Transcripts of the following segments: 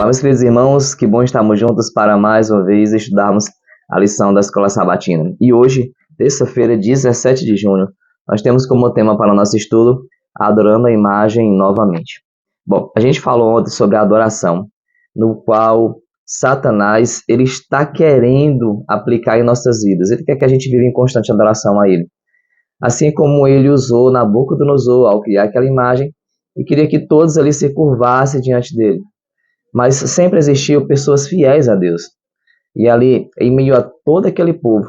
Olá, meus queridos irmãos, que bom estarmos juntos para mais uma vez estudarmos a lição da Escola Sabatina. E hoje, terça-feira, 17 de junho, nós temos como tema para o nosso estudo Adorando a Imagem Novamente. Bom, a gente falou ontem sobre a adoração, no qual Satanás ele está querendo aplicar em nossas vidas. Ele quer que a gente viva em constante adoração a ele. Assim como ele usou Nabucodonosor ao criar aquela imagem e queria que todos ali se curvassem diante dele. Mas sempre existiam pessoas fiéis a Deus. E ali, em meio a todo aquele povo,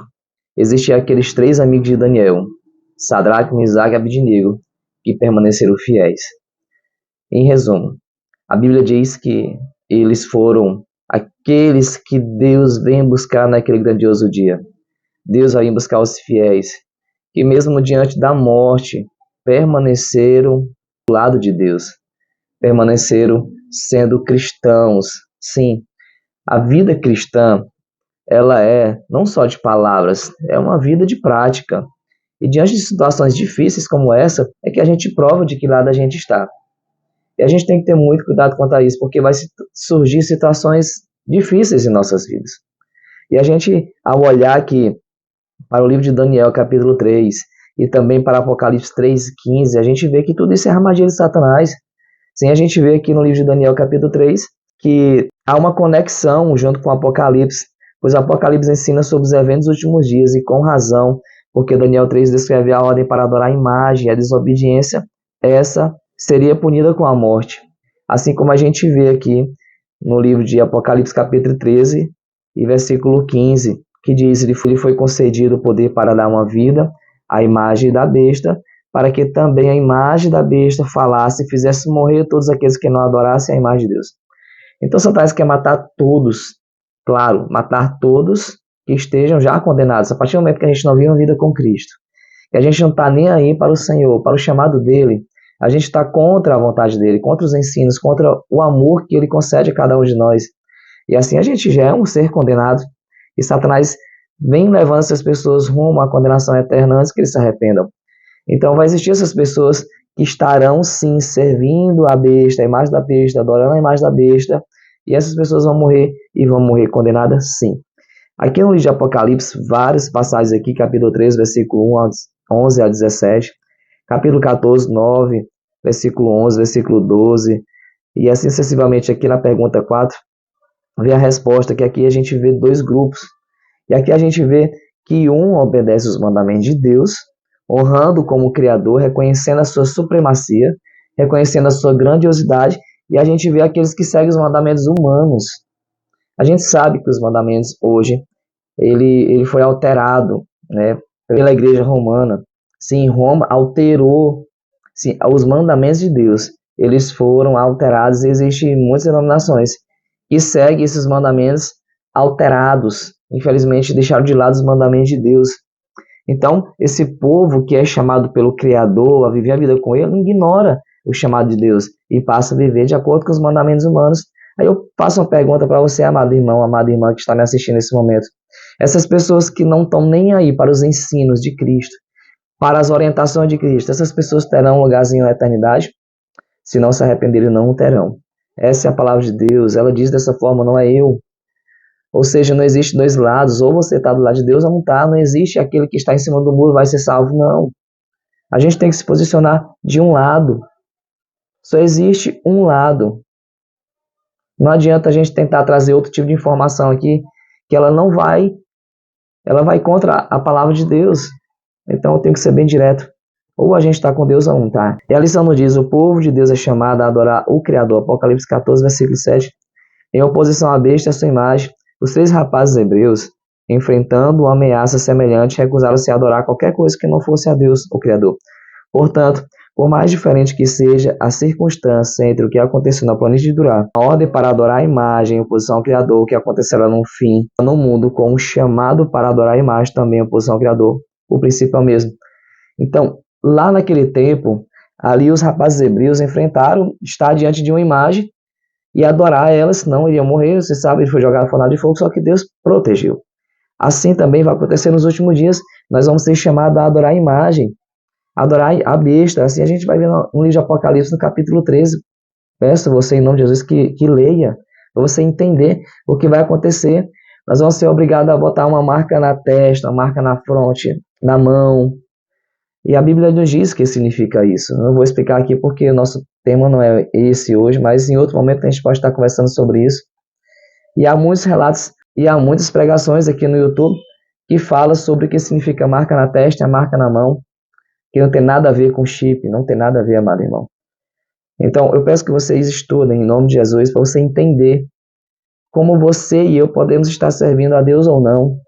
existiam aqueles 3 amigos de Daniel, Sadraque, Misaque e Abednego, que permaneceram fiéis. Em resumo, a Bíblia diz que eles foram aqueles que Deus vem buscar naquele grandioso dia. Deus vai buscar os fiéis, que mesmo diante da morte, permaneceram do lado de Deus. Permaneceram sendo cristãos. Sim, a vida cristã, ela é não só de palavras, é uma vida de prática. E diante de situações difíceis como essa, é que a gente prova de que lado a gente está. E a gente tem que ter muito cuidado quanto a isso, porque vai surgir situações difíceis em nossas vidas. E a gente, ao olhar aqui para o livro de Daniel, capítulo 3, e também para Apocalipse 3:15, a gente vê que tudo isso é armadilha de Satanás. Sim, a gente vê aqui no livro de Daniel, capítulo 3, que há uma conexão junto com o Apocalipse, pois o Apocalipse ensina sobre os eventos dos últimos dias, e com razão, porque Daniel 3 descreve a ordem para adorar a imagem, a desobediência, essa seria punida com a morte. Assim como a gente vê aqui no livro de Apocalipse, capítulo 13, e versículo 15, que diz: lhe foi concedido o poder para dar uma vida à imagem da besta, para que também a imagem da besta falasse e fizesse morrer todos aqueles que não adorassem a imagem de Deus. Então Satanás quer matar todos, claro, matar todos que estejam já condenados, a partir do momento que a gente não vive uma vida com Cristo, que a gente não está nem aí para o Senhor, para o chamado dele, a gente está contra a vontade dele, contra os ensinos, contra o amor que ele concede a cada um de nós. E assim a gente já é um ser condenado, e Satanás vem levando essas pessoas rumo à condenação eterna antes que eles se arrependam. Então vai existir essas pessoas que estarão sim servindo a besta, a imagem da besta, adorando a imagem da besta, e essas pessoas vão morrer e vão morrer condenadas sim. Aqui no livro de Apocalipse, várias passagens aqui, capítulo 3, versículo 11 a 17, capítulo 14, 9, versículo 11, versículo 12, e assim sucessivamente aqui na pergunta 4, vê a resposta, que aqui a gente vê 2 grupos, e aqui a gente vê que um obedece os mandamentos de Deus, honrando como Criador, reconhecendo a sua supremacia, reconhecendo a sua grandiosidade, e a gente vê aqueles que seguem os mandamentos humanos. A gente sabe que os mandamentos hoje, ele foi alterado, né, pela igreja romana. Sim, Roma alterou, sim, os mandamentos de Deus, eles foram alterados, e existem muitas denominações que seguem esses mandamentos alterados. Infelizmente, deixaram de lado os mandamentos de Deus. Então, esse povo que é chamado pelo Criador a viver a vida com ele, ignora o chamado de Deus e passa a viver de acordo com os mandamentos humanos. Aí eu faço uma pergunta para você, amado irmão, amada irmã que está me assistindo nesse momento. Essas pessoas que não estão nem aí para os ensinos de Cristo, para as orientações de Cristo, essas pessoas terão um lugarzinho na eternidade? Se não se arrependerem, não o terão. Essa é a palavra de Deus, ela diz dessa forma, não é eu. Ou seja, não existe 2 lados, ou você está do lado de Deus ou não está. Não existe aquele que está em cima do muro vai ser salvo, não. A gente tem que se posicionar de um lado. Só existe um lado. Não adianta a gente tentar trazer outro tipo de informação aqui, que ela vai contra a palavra de Deus. Então eu tenho que ser bem direto. Ou a gente está com Deus ou não está. E a lição nos diz: o povo de Deus é chamado a adorar o Criador. Apocalipse 14, versículo 7. Em oposição à besta e à sua imagem, os 3 rapazes hebreus, enfrentando uma ameaça semelhante, recusaram-se a adorar qualquer coisa que não fosse a Deus, o Criador. Portanto, por mais diferente que seja a circunstância entre o que aconteceu na planície de Durá, a ordem para adorar a imagem em oposição ao Criador, que acontecerá no fim, no mundo, com um chamado para adorar a imagem também em oposição ao Criador, o princípio é o mesmo. Então, lá naquele tempo, ali os rapazes hebreus enfrentaram estar diante de uma imagem e adorar ela, senão iriam morrer. Você sabe, ele foi jogado no fornalha de fogo, só que Deus protegeu. Assim também vai acontecer nos últimos dias, nós vamos ser chamados a adorar a imagem, adorar a besta. Assim a gente vai ver no livro de Apocalipse, no capítulo 13. Peço a você, em nome de Jesus, que leia, para você entender o que vai acontecer. Nós vamos ser obrigados a botar uma marca na testa, uma marca na fronte, na mão. E a Bíblia nos diz o que significa isso. Eu não vou explicar aqui porque o nosso tema não é esse hoje, mas em outro momento a gente pode estar conversando sobre isso. E há muitos relatos e há muitas pregações aqui no YouTube que falam sobre o que significa marca na testa e a marca na mão, que não tem nada a ver com chip, não tem nada a ver, amado irmão. Então, eu peço que vocês estudem em nome de Jesus para você entender como você e eu podemos estar servindo a Deus ou não.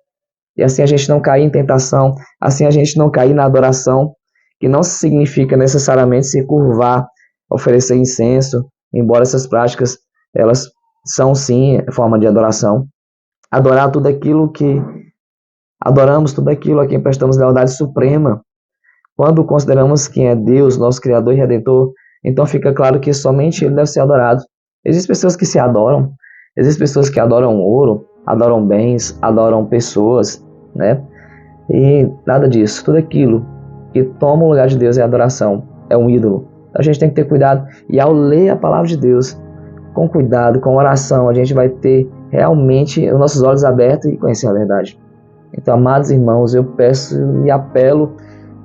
E assim a gente não cair em tentação, assim a gente não cair na adoração, que não significa necessariamente se curvar, oferecer incenso, embora essas práticas, elas são sim forma de adoração. Adorar tudo aquilo que adoramos, tudo aquilo a quem prestamos lealdade suprema. Quando consideramos quem é Deus, nosso Criador e Redentor, então fica claro que somente Ele deve ser adorado. Existem pessoas que se adoram, existem pessoas que adoram ouro, adoram bens, adoram pessoas, né? E nada disso. Tudo aquilo que toma o lugar de Deus é adoração, é um ídolo. A gente tem que ter cuidado. E ao ler a palavra de Deus, com cuidado, com oração, a gente vai ter realmente os nossos olhos abertos e conhecer a verdade. Então, amados irmãos, eu peço e apelo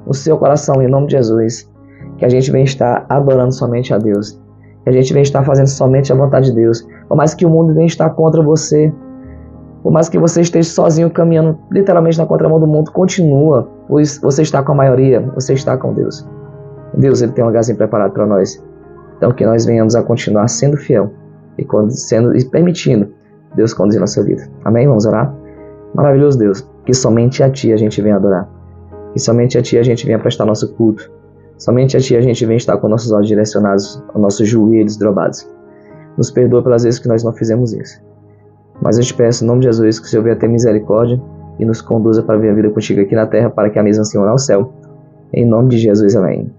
no seu coração, em nome de Jesus, que a gente venha estar adorando somente a Deus, que a gente venha estar fazendo somente a vontade de Deus. Por mais que o mundo venha estar contra você, por mais que você esteja sozinho caminhando literalmente na contramão do mundo, continua, pois você está com a maioria, você está com Deus. Deus, Ele tem um lugarzinho preparado para nós. Então que nós venhamos a continuar sendo fiel e permitindo Deus conduzir nossa vida. Amém? Vamos orar? Maravilhoso Deus, que somente a Ti a gente venha adorar, que somente a Ti a gente venha prestar nosso culto, somente a Ti a gente venha estar com nossos olhos direcionados aos nossos joelhos dobrados. Nos perdoa pelas vezes que nós não fizemos isso. Mas eu te peço, em nome de Jesus, que o Senhor venha ter misericórdia e nos conduza para viver a vida contigo aqui na terra, para que a mesma Senhor ao céu. Em nome de Jesus, amém.